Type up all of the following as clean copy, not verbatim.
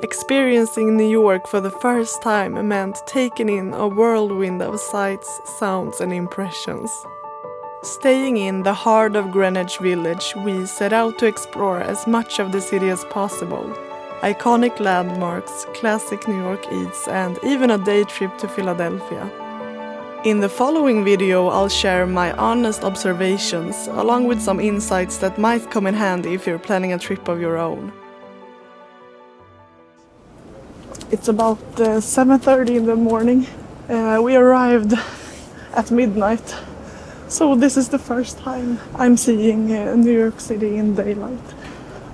Experiencing New York for the first time meant taking in a whirlwind of sights, sounds and impressions. Staying in the heart of Greenwich Village, we set out to explore as much of the city as possible. Iconic landmarks, classic New York eats and even a day trip to Philadelphia. In the following video I'll share my honest observations along with some insights that might come in handy if you're planning a trip of your own. It's about 7:30 in the morning. We arrived at midnight. So this is the first time I'm seeing New York City in daylight.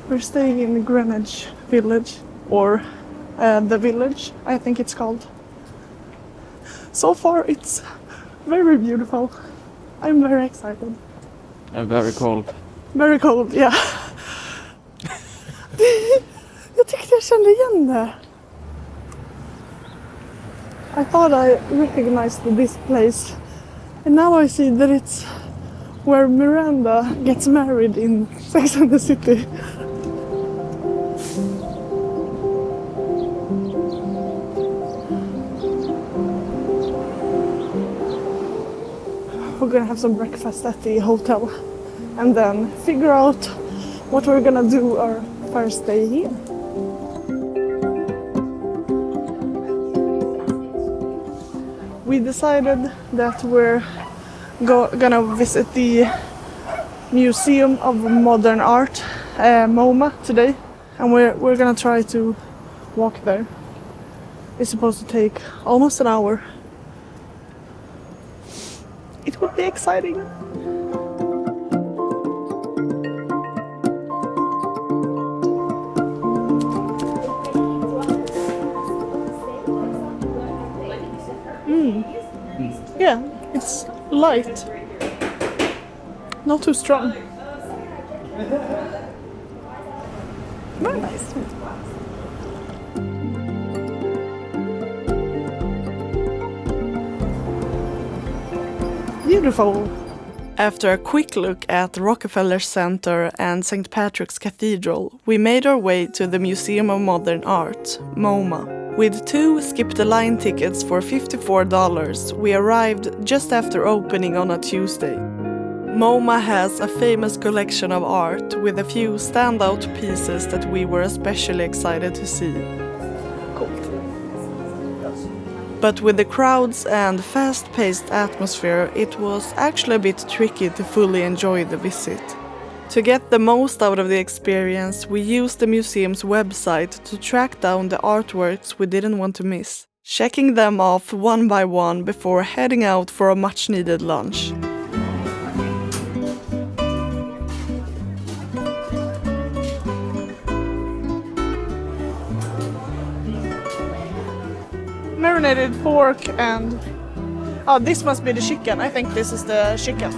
We're staying in Greenwich Village, or the Village, I think it's called. So far it's very beautiful. I'm very excited. And very cold. Very cold, yeah. Jag tyckte jag kände igen det. I thought I recognized this place. And now I see that it's where Miranda gets married in Sex and the City. We're gonna have some breakfast at the hotel and then figure out what we're gonna do our first day here. We decided that we're gonna visit the Museum of Modern Art, MoMA, today, and we're gonna try to walk there. It's supposed to take almost an hour. It would be exciting. Yeah, it's light. Not too strong. Very nice. Beautiful. After a quick look at Rockefeller Center and St. Patrick's Cathedral, we made our way to the Museum of Modern Art, MoMA. With 2 skip-the-line tickets for $54, we arrived just after opening on a Tuesday. MoMA has a famous collection of art with a few standout pieces that we were especially excited to see. Cool. But with the crowds and fast-paced atmosphere, it was actually a bit tricky to fully enjoy the visit. To get the most out of the experience, we used the museum's website to track down the artworks we didn't want to miss, checking them off one by one before heading out for a much-needed lunch. Marinated pork and... Oh, this must be the chicken. I think this is the chicken.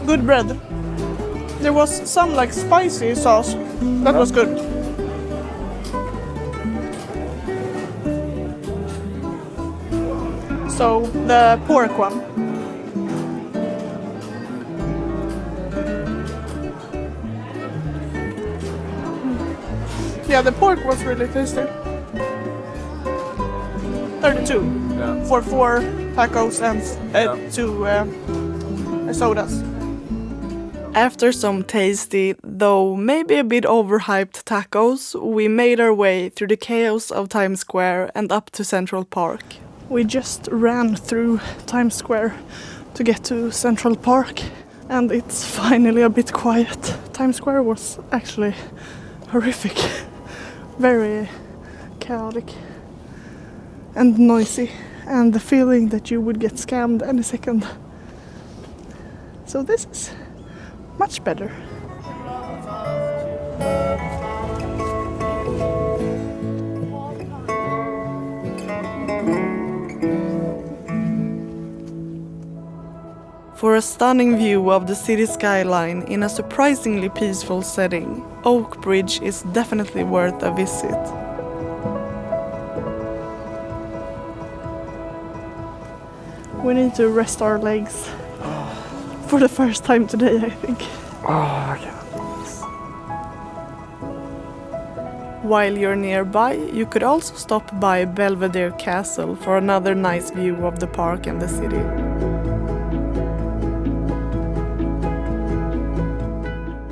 Good bread. There was some like spicy sauce. That was good. So the pork one. Yeah, the pork was really tasty. 32 for 4 tacos and 2 sodas. After some tasty, though maybe a bit overhyped tacos, we made our way through the chaos of Times Square and up to Central Park. We just ran through Times Square to get to Central Park, and it's finally a bit quiet. Times Square was actually horrific. Very chaotic and noisy, and the feeling that you would get scammed any second. So this is much better. For a stunning view of the city skyline in a surprisingly peaceful setting, Oak Bridge is definitely worth a visit. We need to rest our legs. for the first time today, I think. Oh, okay. While you're nearby, you could also stop by Belvedere Castle for another nice view of the park and the city.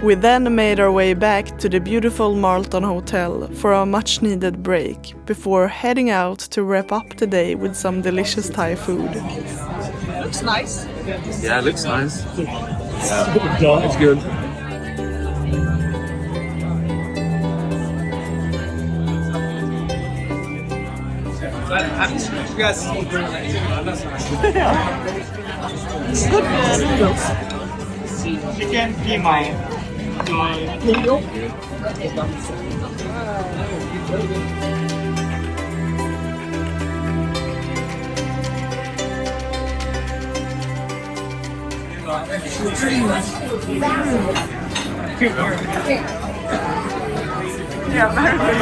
We then made our way back to the beautiful Marlton Hotel for a much needed break before heading out to wrap up the day with some delicious Thai food. Looks nice. Yeah, it looks nice. Yeah, it's good. It's good noodles. Chicken keema. Yeah, very good.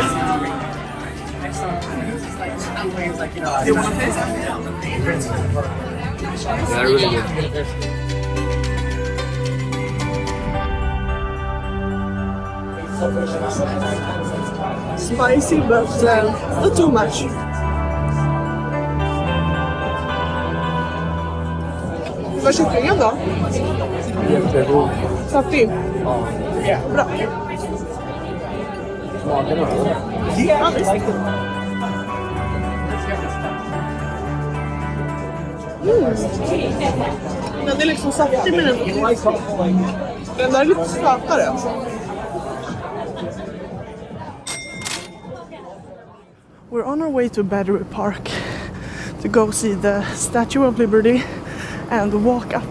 You want this? Yeah, really good. Spicy, but not too much. Vad är kycklingen då? Jättegod. Saftig? Ja. Bra. Smaken av det. Ja, visst. Den är liksom saftig men den är lite sötare. We're on our way to Battery Park to go see the Statue of Liberty and walk up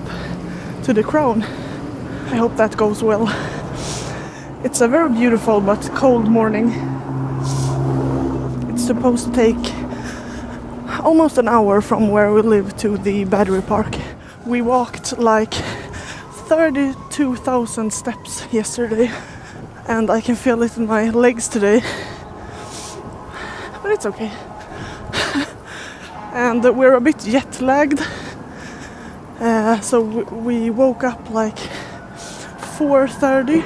to the crown. I hope that goes well. It's a very beautiful but cold morning. It's supposed to take almost an hour from where we live to the Battery Park. We walked like 32,000 steps yesterday and I can feel it in my legs today. But it's okay. And we're a bit jet lagged. So we woke up like 4:30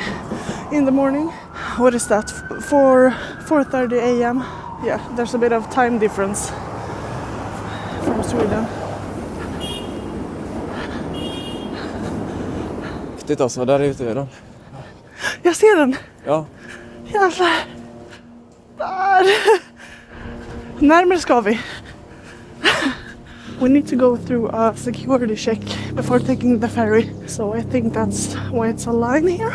in the morning. What is that? 4:30 a.m. Yeah, there's a bit of time difference from Sweden. Häftigt alltså, där ute är de. Jag ser den! Ja. Jävlar! Där! Närmare ska vi. We need to go through a security check before taking the ferry. So I think that's why it's a line here.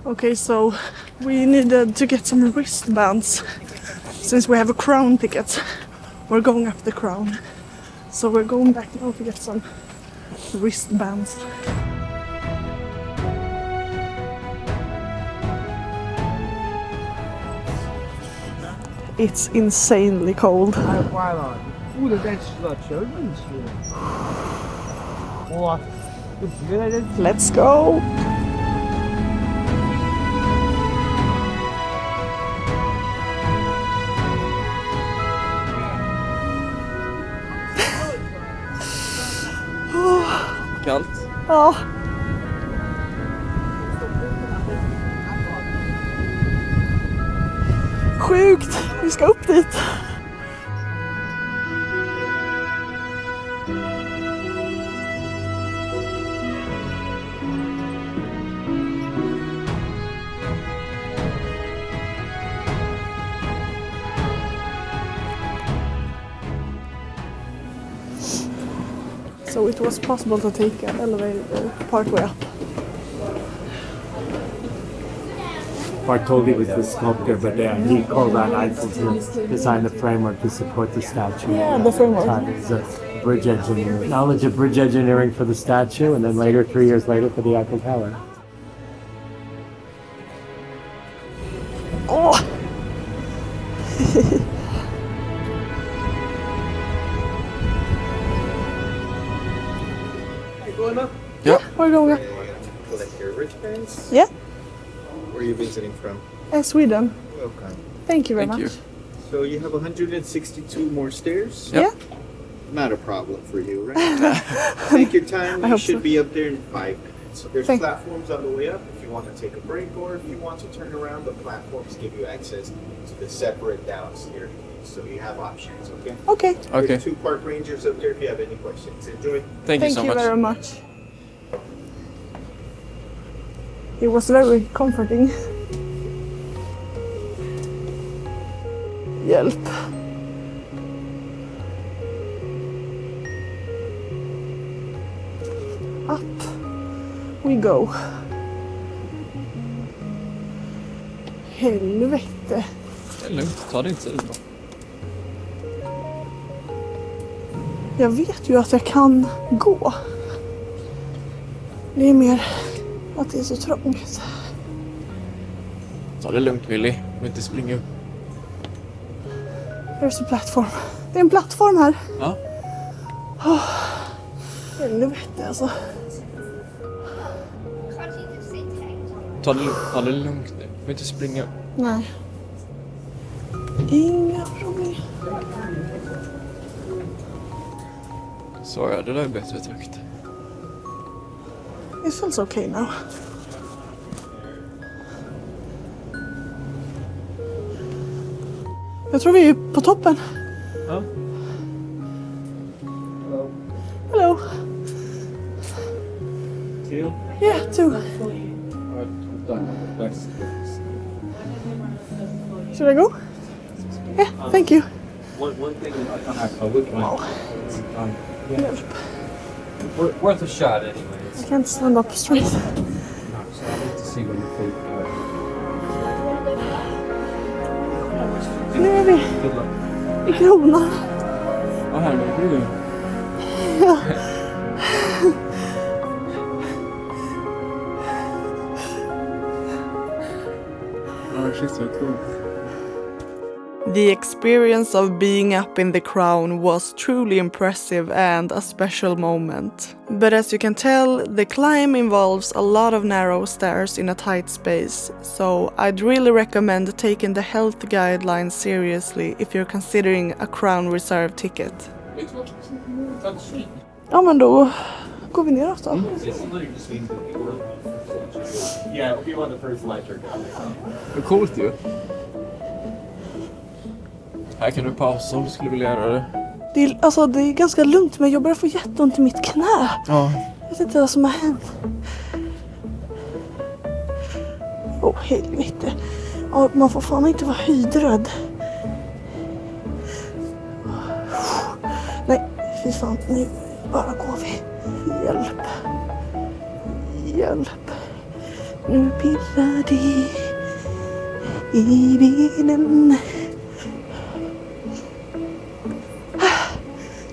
Okay, so we needed to get some wristbands since we have a crown ticket. We're going up the crown. So we're going back now to get some wristbands. It's insanely cold. Let's go! Kallt. Ja. Sjukt! Vi ska upp dit. So it was possible to take an elevator partway up. Bartholdi was the sculptor, but he called on Eiffel to design the framework to support the statue. Yeah, the framework. He's a bridge engineer. Knowledge of bridge engineering for the statue, and then later, 3 years later, for the Eiffel Tower. Oh! Ja. We're going up. Collect your wristbands. Yeah, Where are you visiting from? Sweden. Welcome. Thank you very Thank much. you. So you have 162 more stairs. Yep. Yeah. not a problem for you, right? Take your time. I You hope should so. be up there in 5 minutes. There's Thank- platforms on the way up if you want to take a break, or if you want to turn around, the platforms give you access to the separate downstairs. So you have options, okay? Okay. Okay. There's 2 park rangers up there if you have any questions. Enjoy. Thank you so much. very much. It was very comforting. Hjälp. Up we go. Helvete. Det är lugnt, ta din tid då. Jag vet ju att jag kan gå. Det är mer att det är så trångt. Ta det lugnt Willy, du vill inte springa upp. There's a platform. Det är en plattform här. Ja. Helvete alltså. Ta det lugnt nu, du vill inte springa upp. Nej. Inga problem. Så ja, det där är bättre trakt. It feels okay now. Jag tror vi är på toppen. Ja. Hello. Till. Yeah, too. Should I go? Yeah, thank you. One thing worth a shot anyways. I can't stand up straight. To see what you think. Nu är vi Good luck. i Kronan. Vad händer nu? Ja. The experience of being up in the crown was truly impressive and a special moment. But as you can tell, the climb involves a lot of narrow stairs in a tight space, so I'd really recommend taking the health guidelines seriously if you're considering a crown reserve ticket. Ja, men då går vi neråt då. Yeah, if you want the first lighter. Det är coolt ju. Här kan du pausa om du skulle vilja göra det. Det är ganska lugnt, men jag börjar få jätteont i mitt knä. Ja. Jag vet inte vad som har hänt. Åh, helvete. Ja, man får fan inte vara höjdrädd. Nej, fy fan. Nu bara går vi. Hjälp. Hjälp. Nu pirrar det i benen.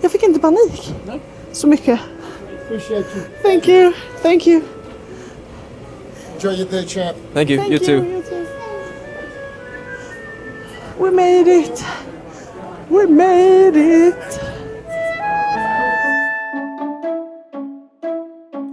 Jag fick inte panik. Nej. Så mycket. Appreciate you. Thank you. Thank you. Enjoy your day, champ. Thank you, Thank you too. You too. We made it. We made it.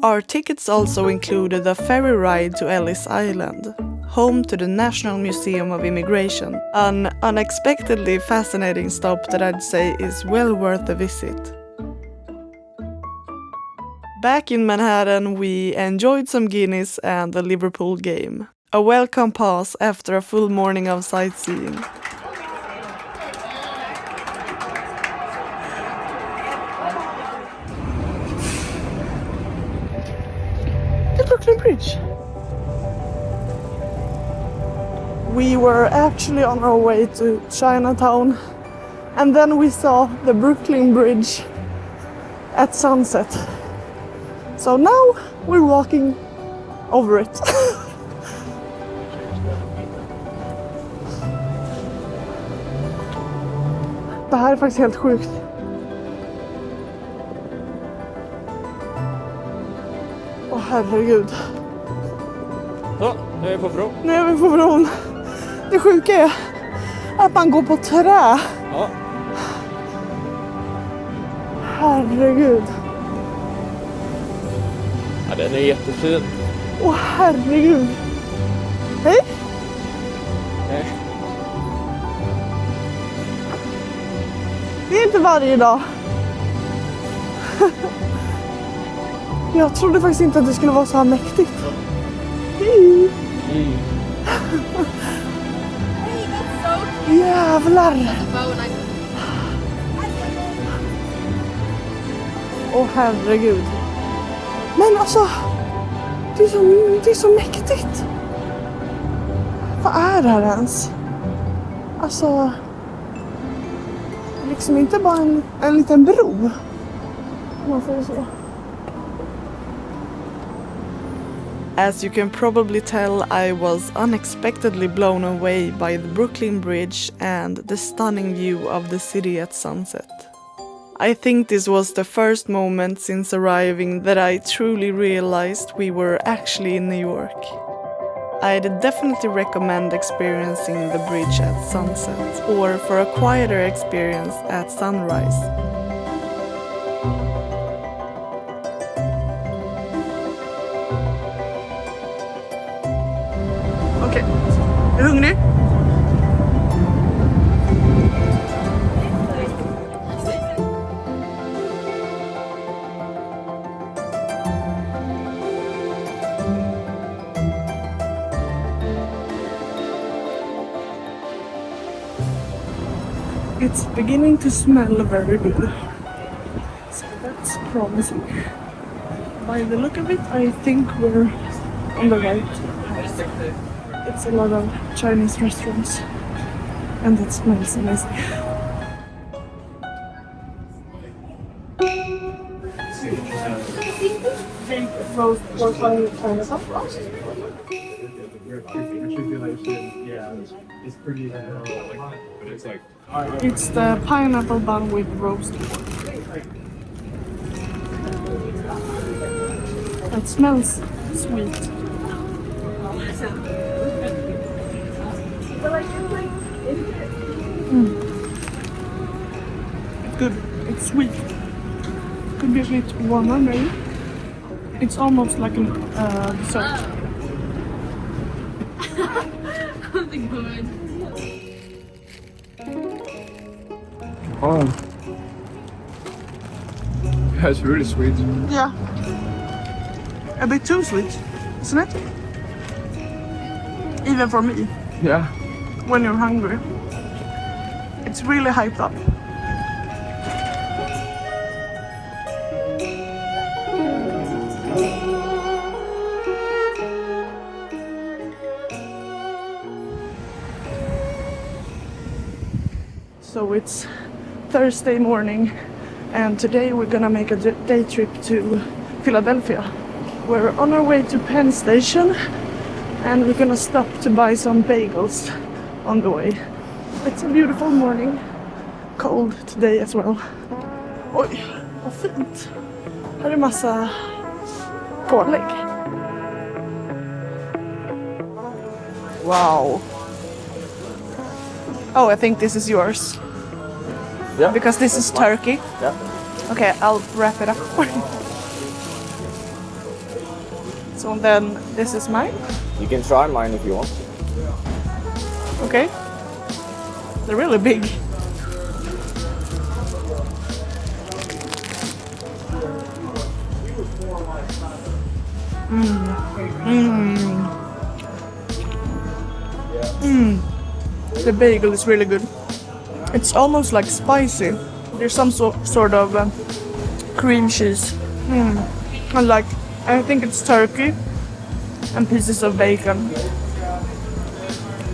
Our tickets also included a ferry ride to Ellis Island, home to the National Museum of Immigration, an unexpectedly fascinating stop that I'd say is well worth a visit. Back in Manhattan, we enjoyed some Guinness and the Liverpool game. A welcome pause after a full morning of sightseeing. The Brooklyn Bridge. We were actually on our way to Chinatown, and then we saw the Brooklyn Bridge at sunset. So now we're walking over it. Det här är faktiskt helt sjukt. Åh herregud. Ja, nu är vi på bron. Nu är vi på bron. Det sjuka är att man går på trä. Ja. Herregud. Ja, den är jättefin. Åh herregud. Hej. Nej. Det är inte varje dag Jag trodde faktiskt inte att det skulle vara så här mäktigt. Jävlar! Åh herregud. Men alltså, det är så mäktigt. Vad är det här ens? Alltså, liksom inte bara en liten bro. Man får så. As you can probably tell, I was unexpectedly blown away by the Brooklyn Bridge and the stunning view of the city at sunset. I think this was the first moment since arriving that I truly realized we were actually in New York. I'd definitely recommend experiencing the bridge at sunset, or for a quieter experience at sunrise. Okej, är du hungrig? It's beginning to smell very good, so that's promising. By the look of it, I think we're on the right path. It's a lot of Chinese restaurants, and it smells amazing. Roast pork by pineapple. It's the pineapple bun with roast pork. It smells sweet. Good. It's sweet. Could be a bit warmer maybe. It's almost like a dessert. Good. Oh. Yeah, it's really sweet. Yeah. A bit too sweet, isn't it? Even for me, Yeah. when you're hungry. It's really hyped up. So it's Thursday morning, and today we're gonna make a day trip to Philadelphia. We're on our way to Penn Station, and we're gonna stop to buy some bagels on the way. It's a beautiful morning, cold today as well. Oj, vad fint! Här är massa pålägg. Wow. Oh, I think this is yours. Yeah. Because this is turkey. Yeah. Okay, I'll wrap it up for you. So then this is mine. You can try mine if you want. Okay. They're really big. The bagel is really good. It's almost like spicy. There's some sort of cream cheese. I think it's turkey and pieces of bacon.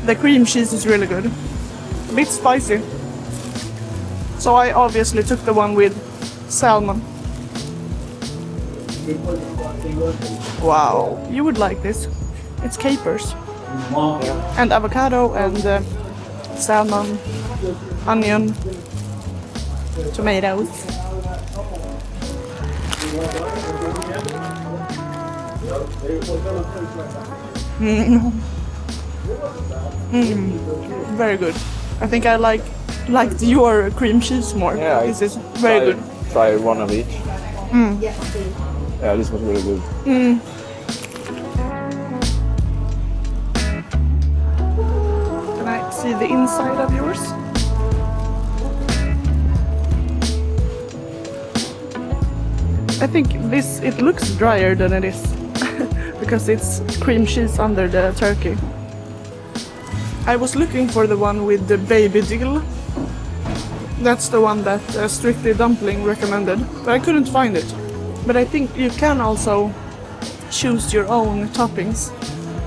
The cream cheese is really good. A bit spicy. So I obviously took the one with salmon. Wow, you would like this. It's capers and avocado and salmon, onion, tomatoes. Very good. I think I liked your cream cheese more. Yeah, This is very good. Try one of each. Yeah, this was really good. Can I see the inside of yours? I think it looks drier than it is because it's cream cheese under the turkey. I was looking for the one with the baby dill. That's the one that Strictly Dumpling recommended, but I couldn't find it. But I think you can also choose your own toppings,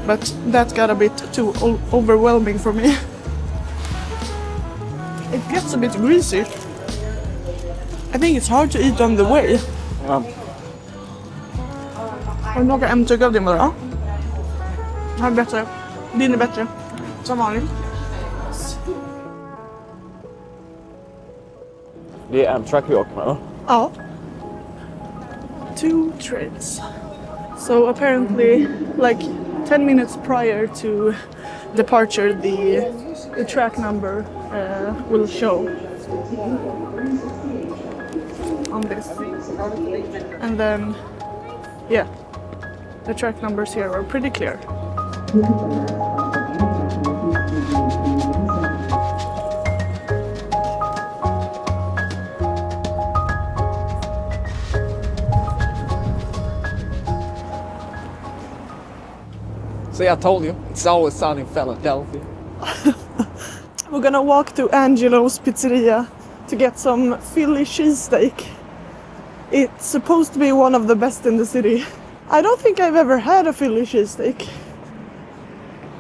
but that got a bit too overwhelming for me. It gets a bit greasy. I think it's hard to eat on the way. Har du några ämtugg av din bara? Här är bättre. Din är bättre. Som vanligt. Det är Amtrak vi åker med, va? Ja. 2 trains. So apparently, like 10 minutes prior to departure, the track number will show on this. And then, yeah, the track numbers here are pretty clear. See, I told you, it's always sunny in Philadelphia. We're gonna walk to Angelo's Pizzeria to get some Philly cheesesteak. It's supposed to be one of the best in the city. I don't think I've ever had a Philly cheesesteak.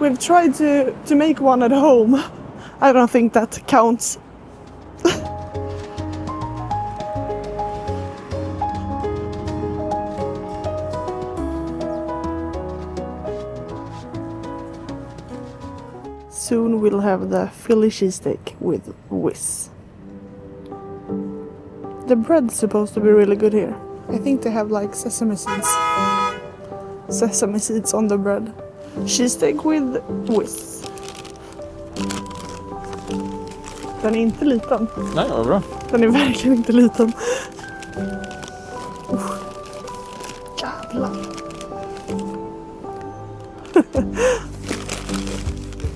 We've tried to make one at home. I don't think that counts. Soon we'll have the Philly cheesesteak with whiz. The bread's supposed to be really good here. I think they have like sesame seeds on the bread. Cheesesteak with whiz. Den är inte liten. Nej, vad bra. Den är verkligen inte liten. Jävlar.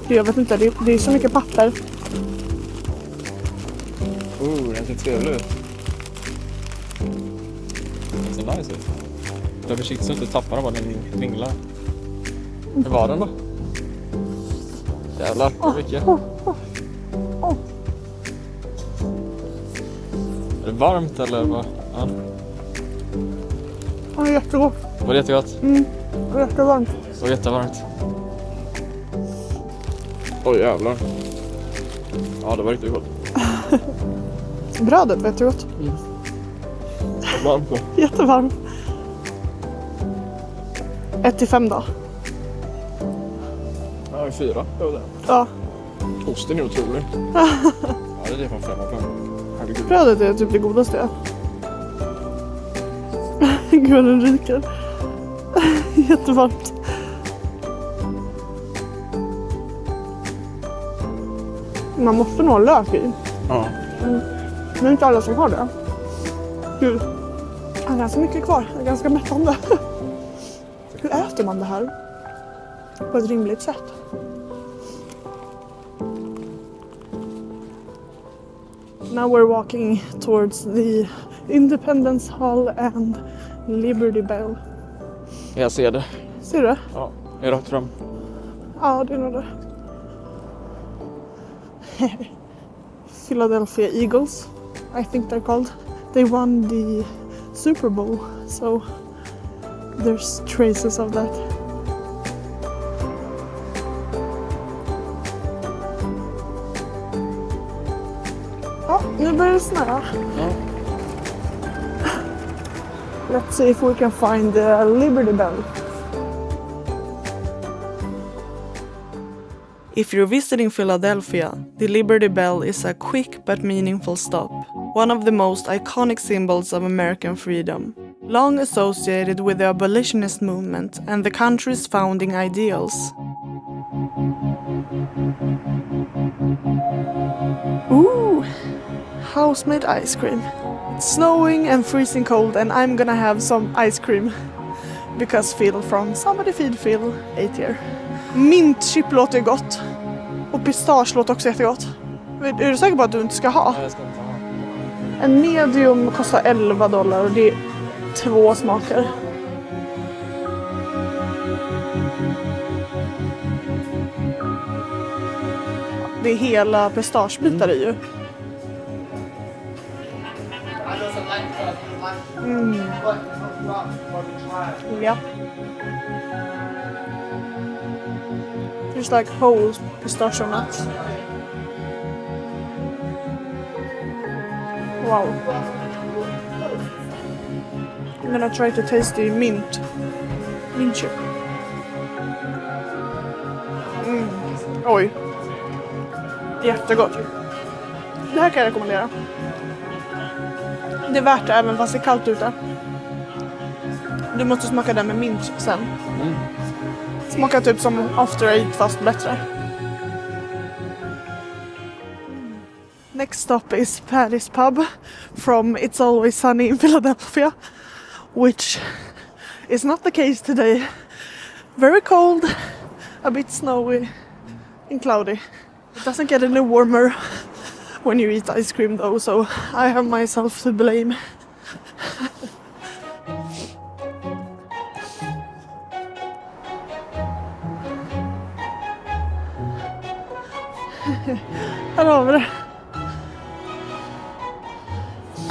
Jag vet inte, det är så mycket papper. Den ser trevlig ut. Den ser nice ut. Jag är försiktig så att du inte tappar den bara när den ringlar. Hur var den då? Jävlar, vad mycket. Är det varmt eller vad? Ja. Det är jättegott. Var det jättegott? Det är jättevarmt. Det var jättevarmt. Oj jävlar. Ja, det var riktigt gott. Brödet var jättegott. Varmt då. Jättevarmt. 1-5 då. Ja, 4. Ja. Osten är otrolig. Ja, det är från 5 av 5. Herregud. Brödet är typ det godaste jag. Gud vad den ryker. Jättevarmt. Man måste nog ha lök i. Ja. Det är inte alla som har det. Gud. Det är ganska mycket kvar. Det är ganska mättande. Hur äter man det här? På ett rimligt sätt. Now we're walking towards the Independence Hall and Liberty Bell. Jag ser det. Ser du? Ja, jag är rakt fram. Ja, det är nog det. Philadelphia Eagles, I think they're called. They won the Super Bowl, so there's traces of that. Ja, nu börjar det snöa. Ja. Let's see if we can find the Liberty Bell. If you're visiting Philadelphia, the Liberty Bell is a quick but meaningful stop, one of the most iconic symbols of American freedom, long associated with the abolitionist movement and the country's founding ideals. Ooh, house-made ice cream. It's snowing and freezing cold and I'm gonna have some ice cream. Because Phil from Somebody Feed Phil ate here. Mintchip låter gott. Och pistage låter också jättegott. Är du säker på att du inte ska ha? Jag ska inte ha. En medium kostar $11 och det är 2 smaker. Det är hela pistagebitar i ju. Ja. Just like whole pistachio nuts. Wow. I'm gonna try to taste the mint chip. Oj. Jättegott. Det här kan jag rekommendera. Det är värt det även fast det är kallt ute. Du måste smaka den med mint sen. Smakar typ som after eight fast bättre. Next stop is Paddy's pub from It's Always Sunny in Philadelphia, which is not the case today. Very cold, a bit snowy and cloudy. It doesn't get any warmer when you eat ice cream though, so I have myself to blame. Här har vi det.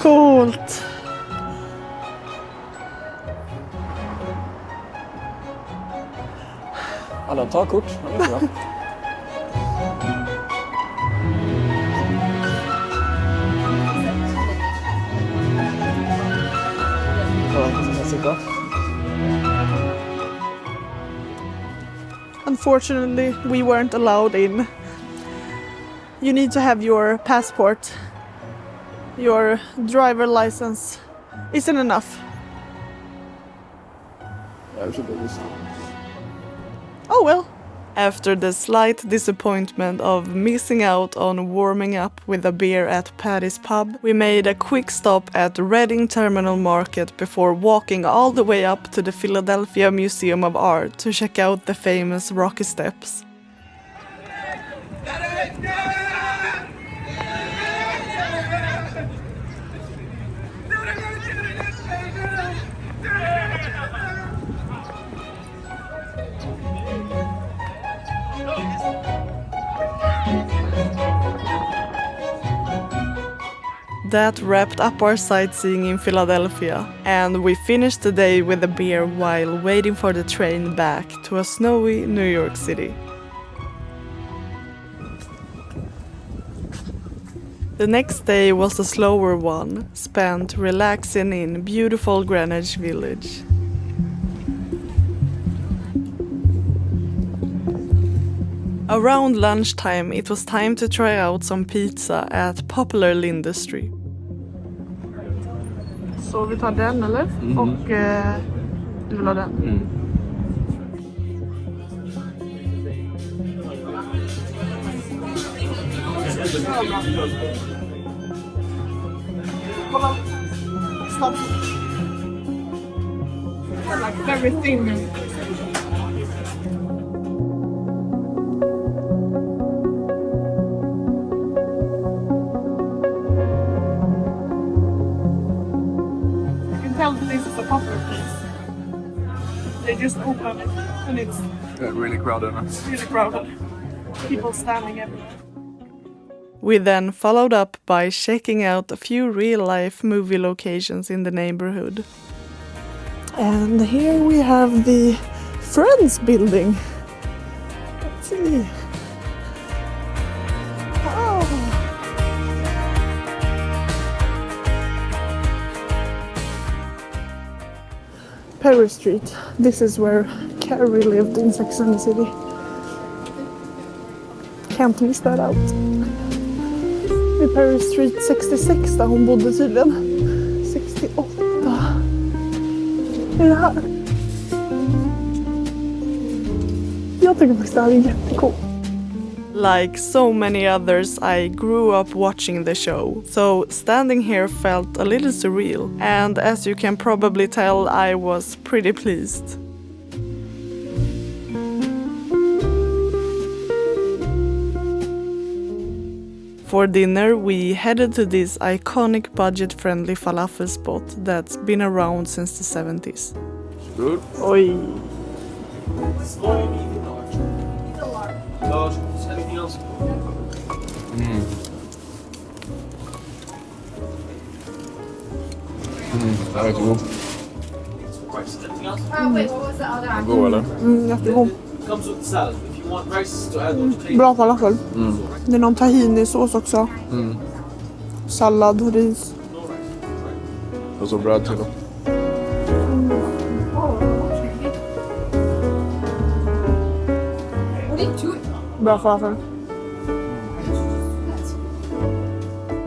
Coolt. Alla tar kort. Ja, det är bra. Unfortunately, we weren't allowed in. You need to have your passport. Your driver license isn't enough. Oh well. After the slight disappointment of missing out on warming up with a beer at Paddy's pub, we made a quick stop at Reading Terminal Market before walking all the way up to the Philadelphia Museum of Art to check out the famous Rocky Steps. That wrapped up our sightseeing in Philadelphia, and we finished the day with a beer while waiting for the train back to a snowy New York City. The next day was a slower one, spent relaxing in beautiful Greenwich village. Around lunchtime it was time to try out some pizza at Popular Lindustry. Så vi tar den eller? Och du vill ha den? Kolla. Stopp. Like very thin. This is a popular place. They just open it and it's Really crowded. really crowded. People standing everywhere. We then followed up by checking out a few real-life movie locations in the neighborhood. And here we have the Friends building. Let's see. Oh. Perry Street. This is where Carrie lived in Sex and the City. Can't miss that out. Vid Perry Street 66 där hon bodde tydligen. 68. Är det här? Jag tycker faktiskt det här är jättekul. Like so many others, I grew up watching the show, so standing here felt a little surreal, and as you can probably tell, I was pretty pleased. For dinner, we headed to this iconic budget-friendly falafel spot that's been around since the 70s. Good. Oj! Den är god. Wait, what was the other? God eller? Jättegod. Bra falafel. Det är någon tahinisås också. Sallad, ris. Och så bröd till. Bra falafel.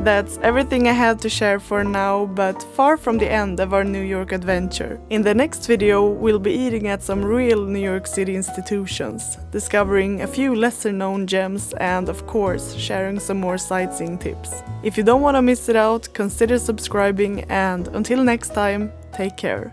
That's everything I had to share for now, but far from the end of our New York adventure. In the next video, we'll be eating at some real New York City institutions, discovering a few lesser known gems, and of course, sharing some more sightseeing tips. If you don't want to miss it out, consider subscribing, and until next time, take care.